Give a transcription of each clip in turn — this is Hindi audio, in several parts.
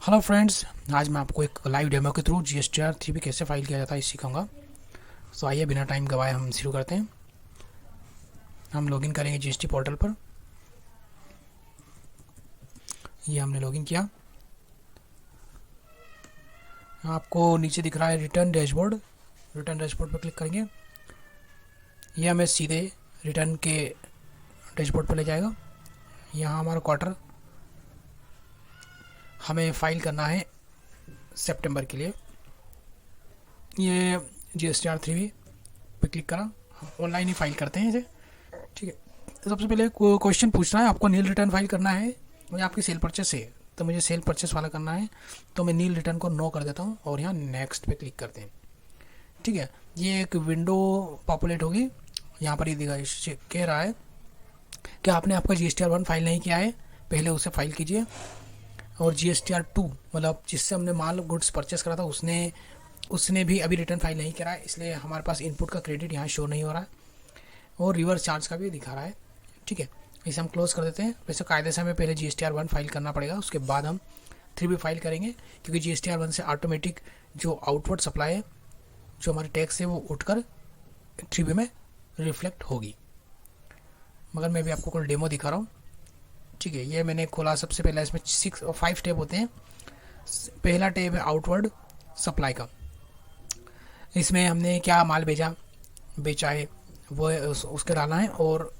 हेलो फ्रेंड्स, आज मैं आपको एक लाइव डेमो के थ्रू GSTR 3 कैसे फाइल किया जाता है सिखाऊंगा। तो आइए बिना टाइम गवाए हम शुरू करते हैं। हम लॉगिन करेंगे GST पोर्टल पर। ये हमने लॉगिन किया। आपको नीचे दिख रहा है रिटर्न डैशबोर्ड। रिटर्न डैशबोर्ड पर क्लिक करेंगे। ये हमें सीधे रिटर्न के डैशबोर्ड पर ले जाएगा। यहाँ हमारा क्वार्टर हमें फाइल करना है सितंबर के लिए। ये GSTR 3 पे क्लिक करा, हम ऑनलाइन ही फाइल करते हैं इसे। ठीक है, तो सबसे पहले क्वेश्चन पूछना है आपको, नील रिटर्न फाइल करना है। मुझे आपकी सेल परचेस है तो मुझे सेल परचेस वाला करना है, तो मैं नील रिटर्न को नो कर देता हूँ और यहाँ नेक्स्ट पे क्लिक करते हैं। ठीक है, ये एक विंडो पॉपुलेट होगी। यहाँ पर ये कह रहा है कि आपने आपका GSTR 1 फाइल नहीं किया है, पहले उसे फाइल कीजिए। और GSTR 2 मतलब जिससे हमने माल गुड्स परचेस करा था उसने भी अभी रिटर्न फाइल नहीं करा है, इसलिए हमारे पास इनपुट का क्रेडिट यहाँ शो नहीं हो रहा है और रिवर्स चार्ज का भी दिखा रहा है। ठीक है, इसे हम क्लोज कर देते हैं। वैसे कायदे से हमें पहले GSTR 1 फाइल करना पड़ेगा, उसके बाद हम 3 फाइल करेंगे, क्योंकि GSTR 1 से ऑटोमेटिक जो आउटवर्ड सप्लाई है, जो हमारे टैक्स है, वो उठकर 3 में रिफ्लेक्ट होगी। मगर मैं भी आपको कोई डेमो दिखा रहा हूँ। ठीक है, ये मैंने खोला। सबसे पहला इसमें 6 और 5 टैब होते हैं। पहला टैब है आउटवर्ड सप्लाई का। इसमें हमने क्या माल बेचा है वो उसके डालना है, और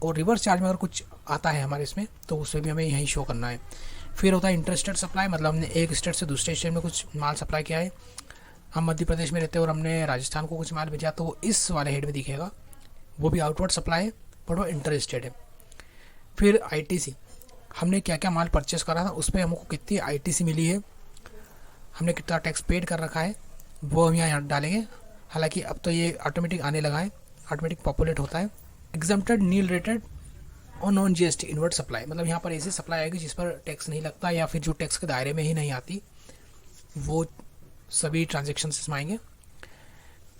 रिवर्स चार्ज में अगर कुछ आता है हमारे इसमें तो उसे भी हमें यहीं शो करना है। फिर होता है इंटरेस्टेड सप्लाई, मतलब हमने एक स्टेट से दूसरे स्टेट में कुछ माल सप्लाई किया है। हम मध्य प्रदेश में रहते हैं और हमने राजस्थान को कुछ माल भेजा, तो वो इस वाले हेड में दिखेगा। वो भी आउटवर्ड सप्लाई है बट वो इंटरेस्टेड है। फिर ITC, हमने क्या क्या माल परचेस करा था, उस पर हमको कितनी ITC मिली है, हमने कितना टैक्स पेड कर रखा है, वो हम यहाँ डालेंगे। हालांकि अब तो ये ऑटोमेटिक आने लगा है, ऑटोमेटिक पॉपुलेट होता है। एग्जम्प्टेड नील रेटेड और नॉन GST इनवर्ट सप्लाई, मतलब यहाँ पर ऐसी सप्लाई आएगी जिस पर टैक्स नहीं लगता या फिर जो टैक्स के दायरे में ही नहीं आती, वो सभी ट्रांजेक्शन इसमें आएंगे।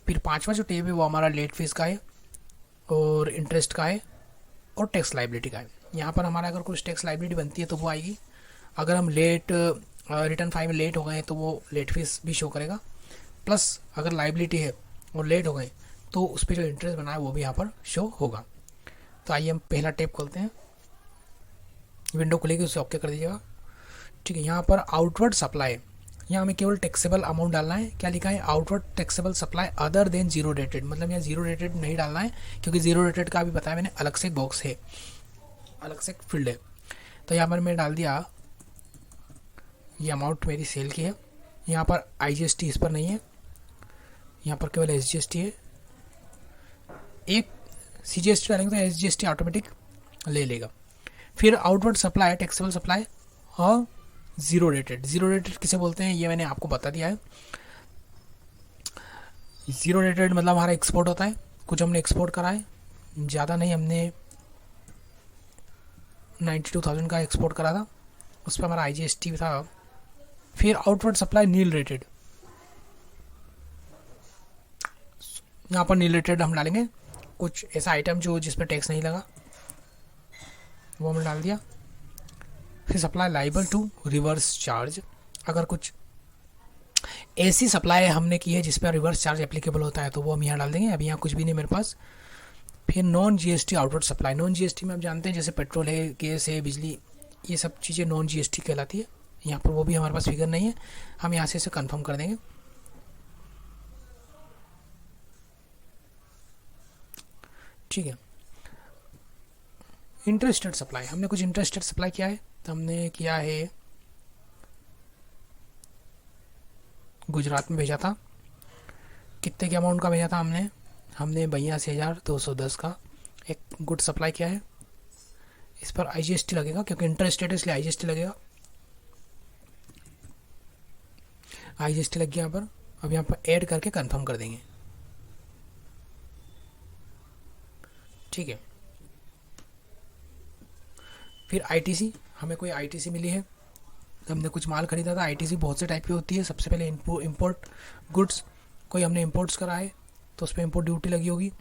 फिर 5वां जो टेब है वो हमारा लेट फीस का है और इंटरेस्ट का है और टैक्स लाइबिलिटी का है। यहाँ पर हमारा अगर कुछ टैक्स लाइबिलिटी बनती है तो वो आएगी। अगर हम लेट रिटर्न फाइल में लेट हो गए तो वो लेट फीस भी शो करेगा। प्लस अगर लाइबिलिटी है और लेट हो गए तो उस पर जो इंटरेस्ट बना है वो भी यहाँ पर शो होगा। तो आइए हम पहला टैब खोलते हैं। विंडो खुलेगी, उसे ओके कर दीजिएगा। ठीक है, यहाँ पर आउटवर्ड सप्लाई, यहाँ हमें केवल टैक्सेबल अमाउंट डालना है। क्या लिखा है, outward taxable supply other than zero rated, मतलब यहाँ जीरो रेटेड नहीं डालना है, क्योंकि जीरो रेटेड का अभी बताया मैंने, अलग से बॉक्स है, अलग से फील्ड है। तो यहाँ पर मैं डाल दिया, ये अमाउंट मेरी सेल की है। यहाँ पर IGST इस पर नहीं है, यहाँ पर केवल SGST है। एक CGST डालेंगे तो SGST ऑटोमेटिक ले लेगा। फिर आउटवर्ड सप्लाई, टैक्सेबल सप्लाई और जीरो रेटेड। जीरो रेटेड किसे बोलते हैं ये मैंने आपको बता दिया है। जीरो रेटेड मतलब हमारा एक्सपोर्ट होता है, कुछ हमने एक्सपोर्ट करा है, ज़्यादा नहीं, हमने 92,000 का एक्सपोर्ट करा था, उस पर हमारा IGST भी था। फिर आउटवर्ड सप्लाई नील रेटेड, यहाँ पर नील रेटेड हम डालेंगे। कुछ ऐसा आइटम जो जिस पर टैक्स नहीं लगा वो हमने डाल दिया। फिर supply liable to reverse charge, अगर कुछ ऐसी सप्लाई हमने की है जिस पर रिवर्स चार्ज एप्लीकेबल होता है तो वो हम यहाँ डाल देंगे। अभी यहाँ कुछ भी नहीं मेरे पास। फिर non GST outward supply, non GST में आप जानते हैं जैसे पेट्रोल है, गैस है, बिजली, ये सब चीज़ें नॉन GST कहलाती है। यहाँ पर वो भी हमारे पास फिगर नहीं है, हम यहाँ से इसे कंफर्म कर देंगे। ठीक है, इंटरेस्टेड सप्लाई, हमने कुछ इंटरेस्टेड सप्लाई किया है, तो हमने किया है गुजरात में भेजा था। कितने के अमाउंट का भेजा था हमने 82,210 का एक गुड सप्लाई किया है। इस पर IGST लगेगा क्योंकि इंटरेस्टेड है, इसलिए IGST लगेगा। IGST लग गया यहाँ पर। अब यहाँ पर ऐड करके कंफर्म कर देंगे। ठीक है, फिर ITC, हमें कोई ITC मिली है, हमने कुछ माल खरीदा था। ITC बहुत से टाइप की होती है। सबसे पहले इंपोर्ट गुड्स, कोई हमने इंपोर्ट्स करा है तो उस पर इंपोर्ट ड्यूटी लगी होगी।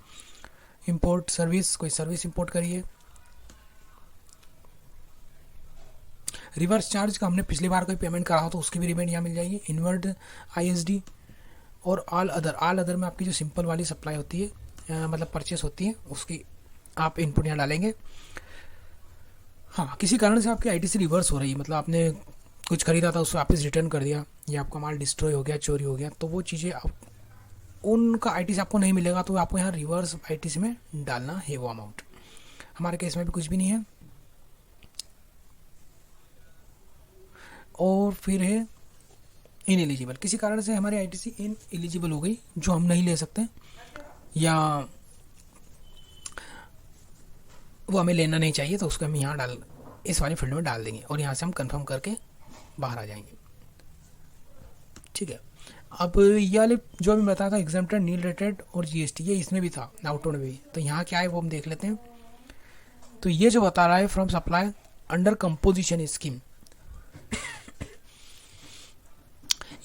इंपोर्ट सर्विस, कोई सर्विस इंपोर्ट करी है। रिवर्स चार्ज का हमने पिछली बार कोई पेमेंट करा हो तो उसकी भी रिबेट यहाँ मिल जाएगी। इनवर्ड ISD और ऑल अदर में आपकी जो सिंपल वाली सप्लाई होती है मतलब परचेस होती है उसकी आप इनपुट यहाँ डालेंगे। हाँ, किसी कारण से आपकी ITC रिवर्स हो रही है, मतलब आपने कुछ खरीदा था उसको वापस रिटर्न कर दिया या आपका माल डिस्ट्रॉय हो गया, चोरी हो गया, तो वो चीज़ें आप उनका ITC आपको नहीं मिलेगा, तो आपको यहाँ रिवर्स ITC में डालना है वो अमाउंट। हमारे केस में भी कुछ भी नहीं है। और फिर है इन एलिजिबल, किसी कारण से हमारी ITC इन एलिजिबल हो गई जो हम नहीं ले सकते या वो हमें लेना नहीं चाहिए, तो उसको हम यहाँ इस वाले फील्ड में डाल देंगे और यहाँ से हम कंफर्म करके बाहर आ जाएंगे। ठीक है, अब ये वाले जो अभी बताया था एग्जेम्प्टेड, नील रेटेड और GST, ये इसमें भी था, आउटवर्ड में भी। तो यहाँ क्या है वो हम देख लेते हैं। तो ये जो बता रहा है from supply under composition scheme,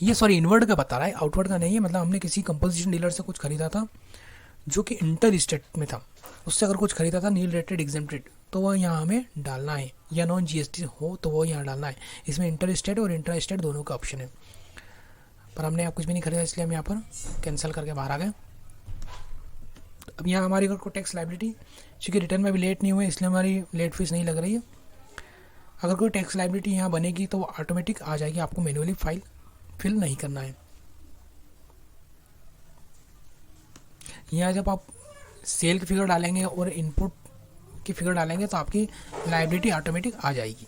ये सॉरी इनवर्ड का बता रहा है, आउटवर्ड का नहीं है। मतलब हमने किसी कंपोजिशन डीलर से कुछ खरीदा था जो कि इंटर स्टेट में था, उससे अगर कुछ खरीदा था नील रेटेड एग्जेम्प्टेड, तो वह यहाँ हमें डालना है, या नॉन GST हो तो वो यहाँ डालना है। इसमें इंटर स्टेट और इंट्रा स्टेट दोनों का ऑप्शन है, पर हमने यहाँ कुछ भी नहीं खरीदा इसलिए हम यहाँ पर कैंसिल करके बाहर आ गए। अब यहाँ हमारी अगर कोई टैक्स लाइबिलिटी, क्योंकि रिटर्न में भी लेट नहीं हुए इसलिए हमारी लेट फीस नहीं लग रही है। अगर कोई टैक्स लाइबिलिटी यहाँ बनेगी तो वो ऑटोमेटिक आ जाएगी, आपको मैन्युअली फाइल फिल नहीं करना है। यहाँ जब आप सेल की फिगर डालेंगे और इनपुट की फिगर डालेंगे तो आपकी लायबिलिटी ऑटोमेटिक आ जाएगी।